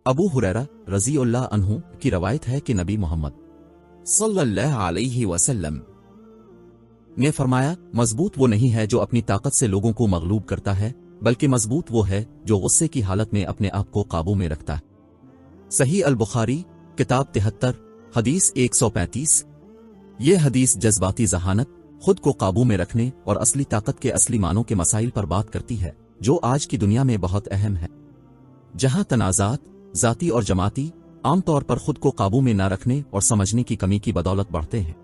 अबू हुरैरा रज़ी अल्लाह अन्हु की रवायत है कि नबी मोहम्मद सल्लल्लाहु अलैहि वसल्लम ने फरमाया, मजबूत वो नहीं है जो अपनी ताकत से लोगों को मगलूब करता है, बल्कि मजबूत वो है जो गुस्से की हालत में अपने आप को काबू में रखता है। सही अल बुखारी किताब 73 हदीस 135। ये हदीस जज्बाती जहानत, खुद को काबू में रखने और असली ताकत के असली मानों के मसाइल पर बात करती है, जो आज की दुनिया में बहुत अहम है, जहां तनाज़ात ज़ाती और जमाती आमतौर पर खुद को काबू में न रखने और समझने की कमी की बदौलत बढ़ते हैं।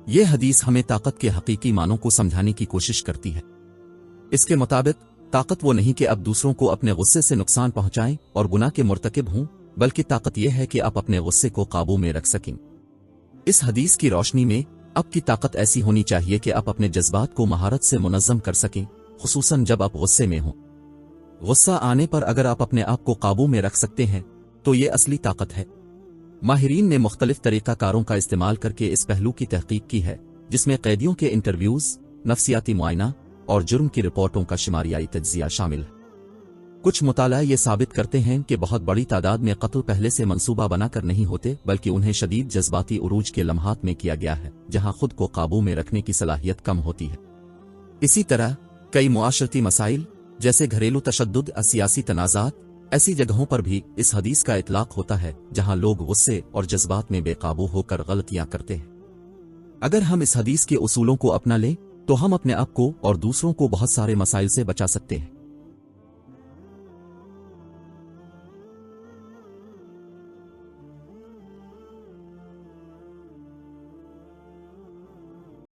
ये हदीस हमें ताकत के हकीकी मानों को समझाने की कोशिश करती है। इसके मुताबिक ताकत वो नहीं कि आप दूसरों को अपने गुस्से से नुकसान पहुंचाएं और गुनाह के मुर्तकिब हों, बल्कि ताकत यह है कि आप अपने गुस्से को काबू में रख सकें। इस हदीस की रोशनी में आपकी ताकत ऐसी होनी चाहिए कि आप अपने जज्बात को महारत से मुनज़्ज़म कर सकें, खुसूसन जब आप गुस्से में हों। गुस्सा आने पर अगर आप अपने आप को काबू में रख सकते हैं तो ये असली ताकत है। माहिरीन ने मुख्तलिफ तरीक़ाकारों का इस्तेमाल करके इस पहलू की तहकीक की है, जिसमें कैदियों के इंटरव्यूज़, नफ्सियाती मुआयना और जुर्म की रिपोर्टों का शुमारियाई तज्ज़िया शामिल है। कुछ मुताला ये साबित करते हैं कि बहुत बड़ी तादाद में कत्ल पहले से मंसूबा बनाकर नहीं होते, बल्कि उन्हें शदीद जज्बाती उरूज के लम्हात में किया गया है, जहां खुद को काबू में रखने की सलाहियत कम होती है। इसी तरह कई मुआशरती मसाइल जैसे घरेलू तशद्दुद, सियासी तनाज़ात, ऐसी जगहों पर भी इस हदीस का इतलाक होता है जहां लोग गुस्से और जज्बात में बेकाबू होकर गलतियां करते हैं। अगर हम इस हदीस के उसूलों को अपना लें तो हम अपने आप को और दूसरों को बहुत सारे मसाइल से बचा सकते हैं।